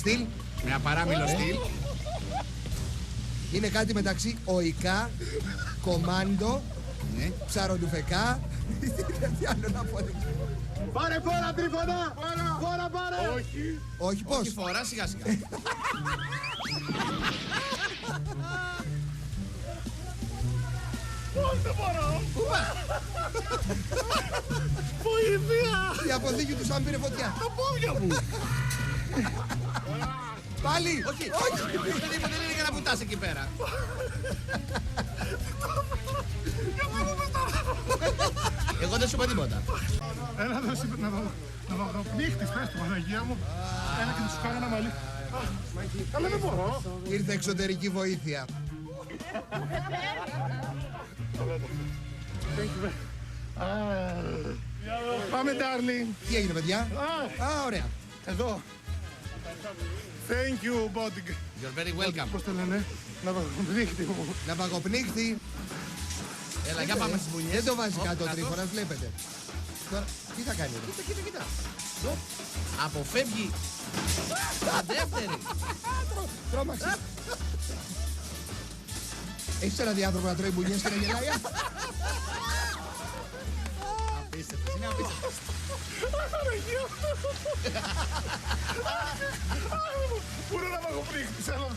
στυλ. Μια παράμιλο στυλ. Είναι κάτι μεταξύ οικά, κομάντο, ψαροντουφεκά. Τι άλλο να πω. Πάρε φόρα, Τρίφωνα! Φόρα, πάρε! Όχι. Όχι, πώς. Όχι φορά, σιγά σιγά. Όχι, δεν μπορώ. Πού πας? Βοήθεια. Η αποθήκη του σαν πήρε φωτιά. Τα πόδια μου. Πάλι. Όχι, δεν είναι για να βουτάς εκεί πέρα. Εγώ δεν σου είπα τίποτα. Έλα να δω πνίχτης, πες του Παναγία μου. Έλα και να σου κάνω ένα μαλλί. Αλλά δεν μπορώ. Ήρθε εξωτερική βοήθεια. Πάμε, darling. Τι έγινε, παιδιά? Α, ωραία. Εδώ. Thank you, body. You're very welcome. Πώς το λένε, να δω πνίχτη μου. Να παγοπνίχθη. Έλα, για πάμε στις μπουνιές. Δεν το βάζει κάτω ο Τρίφωνας, βλέπετε. Τώρα, τι θα κάνει εδώ? Κοίτα. Αποφεύγει. Τα δεύτερη. Τρώμαξε. Έχεις ένα διάδρομο να τρώει μπουνιές και να γελάει? Απίστευτες, είναι απίστευτες. Πού είναι να μ' αγωπνίχτης, έλα.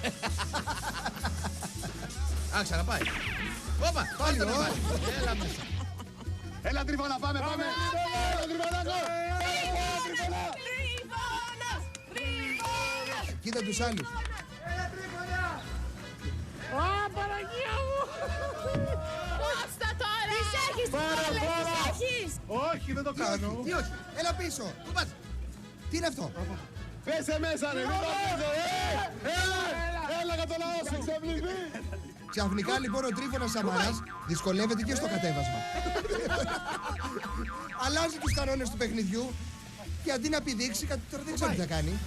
Α, ξαναπάει. Όπα, Πάλι, πάλι. Έλα μέσα. Έλα, Τρίφωνα, πάμε! Έλα, Τρίφωνάκο! Κοίτα τους άλλους. Α, Παναγία μου. Κώστα τώρα! Τις έχεις, τις έχεις! Όχι, δεν το κάνω. Τι όχι. Έλα πίσω. Πού πας? Τι είναι αυτό? Πέσε μέσα, ρε! Μην το πίσω! Έλα για το λαό σου! Ξεβληθεί! Ξαφνικά λοιπόν ο Τρίφωνας Σαμαράς δυσκολεύεται και στο κατέβασμα. Αλλάζει τους κανόνες του παιχνιδιού και αντί να πηδήξει κάτι τώρα δεν ξέρω τι θα κάνει.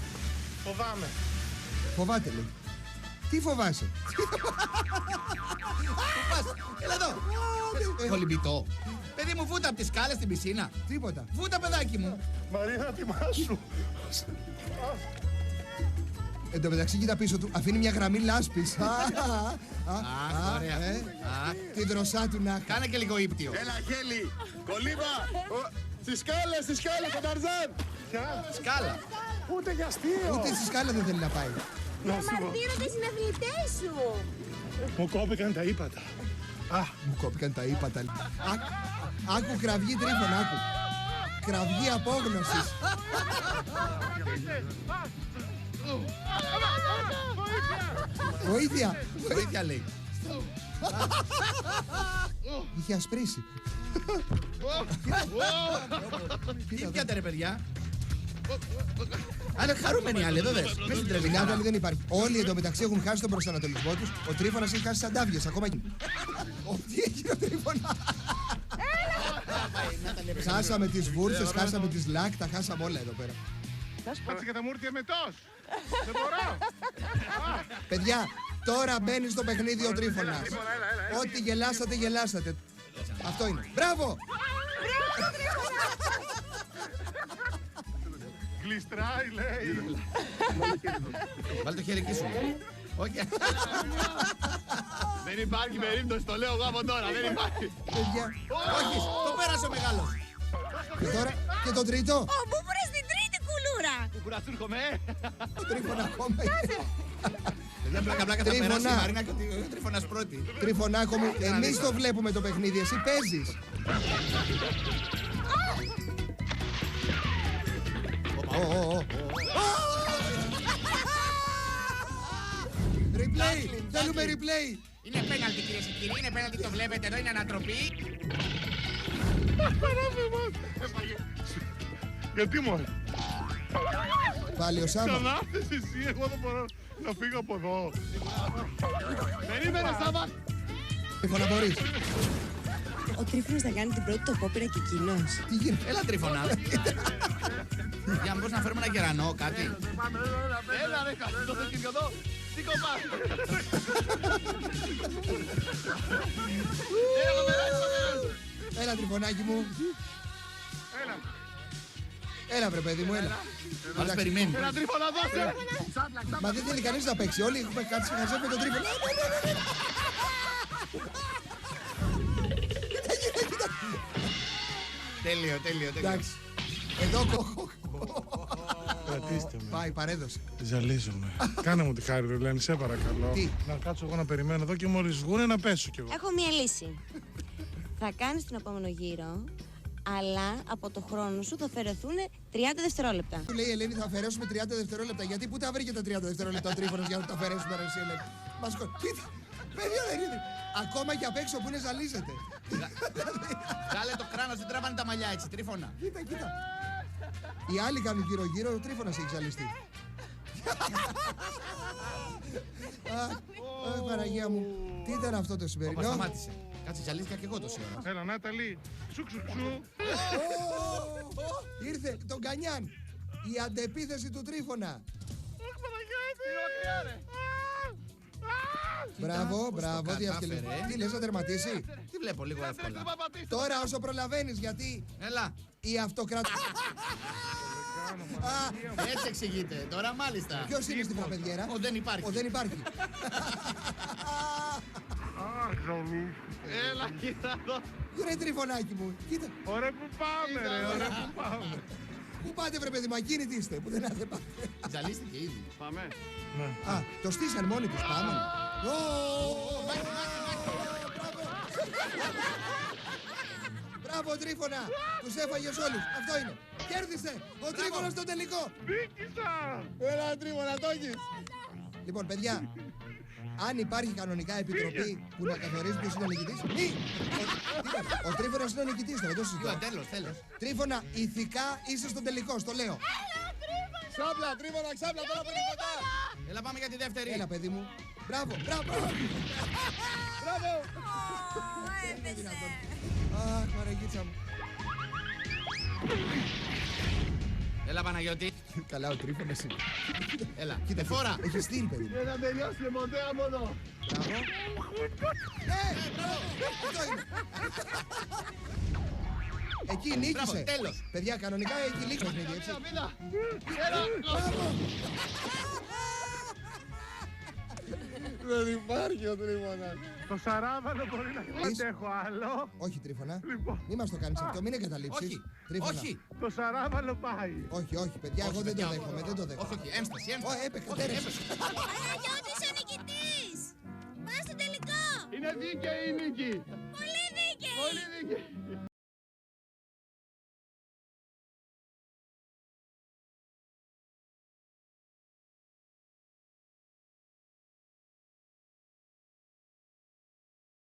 Φοβάμαι. Φοβάται λέει. Τι φοβάσαι? Πού πας? Έλα εδώ. Κολυμπητό. Παιδί μου, βούτα από τις σκάλες στην πισίνα. Τίποτα. Βούτα, παιδάκι μου. Μαρίνα, τιμάσου. Εν τω μεταξύ κοίτα πίσω του, αφήνει μια γραμμή λάσπης. Αχ, ωραία. Την δροσά του να. Κάνε και λίγο ύπτιο. Έλα, χέλη! Κολύμπα! Στις σκάλες, ο Ταρζάν! Σκάλα. Ούτε για αστείο. Ούτε στη σκάλα δεν θέλει να πάει. Μαρτύρω τις συναθλητές σου! Μου κόπηκαν τα ύπατα. Μου κόπηκαν τα ύπατα. Άκου κραυγή Τρίφωνα, άκου. Κραυγή απόγνωσης. Βοήθεια! Βοήθεια λέει. Είχε ασπρίσει. Τι πιάτε ρε παιδιά. Αλλά χαρούμενοι άλλοι, εδώ δες. Μες στην Την τρελινάδα. άλλη δεν υπάρχει. Όλοι εντωμεταξύ έχουν χάσει τον προσανατολισμό τους. Ο Τρίφωνας έχει χάσει τις αντάβιες ακόμα. Τι έγινε ο Τρίφωνα? Χάσαμε τις βούρσες, χάσαμε τις λάκ, τα χάσαμε όλα εδώ πέρα. Κάτσε και τα μούρτια μετός. Δεν μπορώ. Παιδιά, τώρα μπαίνει στο παιχνίδι ο Τρίφωνας. Ό,τι γελάσατε, γελάσατε. Αυτό είναι. Μπράβο! Γλιστράει, λέει. Βάλε το χέρι εκεί σου. Όχι. Δεν υπάρχει περίπτωση, το λέω εγώ από τώρα, δεν υπάρχει. Παιδιά. Όχι, το πέρασε ο μεγάλος. Και τώρα και το τρίτο. Ω, πού βρες την τρίτη κουλούρα! Που κουραστούρχομαι, Ο Τρίφωνα ακόμα. Παιδιά, πλάκα πλάκα θα Τρίφωνα. περάσει η Μαρίνα και ο Τρίφωνας πρώτη. Τριφωνάκο μου, εμείς το βλέπουμε το παιχνίδι, εσύ παίζεις. Replay, θέλουμε replay. Είναι πέναλτι κυρίες και κύριοι, είναι πέναλτι, το βλέπετε εδώ, είναι ανατροπή. Γιατί μωρέ. Πάλι ο Σάμα. Ξανάρθες εσύ, εγώ δεν μπορώ να φύγω από εδώ. περίμενε Σάβα. Τρίφωνα μπορείς. Ο Τρίφωνας θα κάνει την πρώτη του απόπειρα και εκείνος. Τι γίνεται? Έλα Τρίφωνα. Για μήπως να φέρουμε ένα γερανό, κάτι. Έλα ρε, κάτσε το θεκύριο εδώ. Τι κοπάς. Έλα Τριφωνάκι μου. Έλα. Έλα βρε παιδί μου, έλα. Άλλος περιμένει. Ένα Τρίφωνα δώσε. Μα δεν θέλει κανείς να παίξει. Όλοι έχουμε κάτσει χαζεύουμε τον Τρίφωνα. Τέλειο, τέλειο. Εντάξει. Εδώ Κρατήστε με. πάει, παρέδωσε. Ζαλίζομαι. Κάνε μου τη χάρη, ρε Ελένη, σε παρακαλώ. Τι? Να κάτσω εγώ να περιμένω εδώ και μόλις βγούνε να πέσω κι εγώ. Έχω μία λύση. Θα κάνεις τον επόμενο γύρο, αλλά από το χρόνο σου θα αφαιρεθούν 30 δευτερόλεπτα. Του λέει η Ελένη θα αφαιρέσουμε 30 δευτερόλεπτα. Γιατί πού τα βρήκε τα 30 δευτερόλεπτα ο Τρίφωνας για να τα αφαιρέσουμε ρε εσύ Ελένη. Μας κοίτα. Παιδιά δεν είναι. Ακόμα και απ' έξω που είναι ζαλίζεται. Βγάλε το κράνος, δεν τραβάνε τα μαλλιά έτσι, Τρίφωνα. Κοίτα, κοίτα. Οι άλλοι κάνουν γύρω-γύρω, ο Τρίφωνας έχει ζαλιστεί. Αχ, Παναγία μου. Τι ήταν αυτό το Όπα, σημερινό. σταμάτησε. Κάτσε, ζαλίστηκα και εγώ τόση ώρα. Έλα, Νάταλη. Ξου. Ήρθε τον Κανιάν. Η αντεπίθεση του Τρίφωνα. Μπράβο, μπράβο, τι κατάφερε. Τι λες να τερματίσει. Τι βλέπω λίγο εύκολα. Τώρα όσο προλαβαίνεις γιατί Έλα. η αυτοκρατία. Έτσι εξηγείται. Τώρα μάλιστα. Ποιος είναι στην φραπεδιέρα. Ο, δεν υπάρχει. Ο δεν υπάρχει. Αχ, ζωνή. Έλα, κοίτα εδώ. Ρε Τρίφωνάκι μου, κοίτα. Ωραία που πάμε, ρε. Ωραία που πάμε. Πού πάτε βρε παιδί μου, ακίνητοι είστε, που δεν άθε πάτε. Ζαλίστηκε ήδη. Πάμε. Α, το στήσαν μόνοι τους, πάμε. Μπράβο Τρίφωνα, τους έφαγες όλους, αυτό είναι. Κέρδισε, ο Τρίφωνας στο τελικό. Νίκησα. Έλα Τρίφωνα, το έχεις. Λοιπόν παιδιά, αν υπάρχει κανονικά επιτροπή που να καθορίζει ποιος είναι ο νικητής, μη! Ο Τρίφωνας είναι ο νικητής, θα το συζητώ. Τέλος, τέλος. Τρίφωνα, ηθικά είσαι στο τελικό, στο λέω. Ξάπλα, Τρίφωνα, ξάπλα τώρα που είναι κοντά. Έλα πάμε για τη δεύτερη. Έλα παιδί μου. Μπράβο, μπράβο. Μπράβο. Αχ, Μαραγίτσα μου. Έλα Παναγιώτη. Καλά, ο Τρίφωνας είναι. Έλα. Κοίτα, Φορά. έχει στυλ, παιδί μου. Να τελειώσει, μοντέα μόνο. Μπράβο. Μπράβο. Αυτό είναι. Εκεί νίκησε. Μπράβο, τέλος. Παιδιά, κανονικά έχει λήξει το παιχνίδι, έτσι. Έλα. Δεν υπάρχει ο Τρίφωνας. Το σαράβαλο μπορεί να μην αντέχω άλλο. Όχι, Τρίφωνα. Λοιπόν. Μην μας το κάνεις αυτό, μην εγκαταλείψεις. Όχι. Τρίφωνα. Όχι. Το σαράβαλο πάει. Όχι, όχι, παιδιά, εγώ δεν το παιδιά, δέχομαι, δεν το δέχομαι. Όχι, όχι. Έμσταση, Ω, έμσταση. έπαιξε, Όχι, τέρεσε. έπεσε. Παναγιώτης ο νικητής! Πάμε στο τελικό! Είναι δίκαιη η νίκη. Πολύ δίκαιη! Πολύ δίκαιη.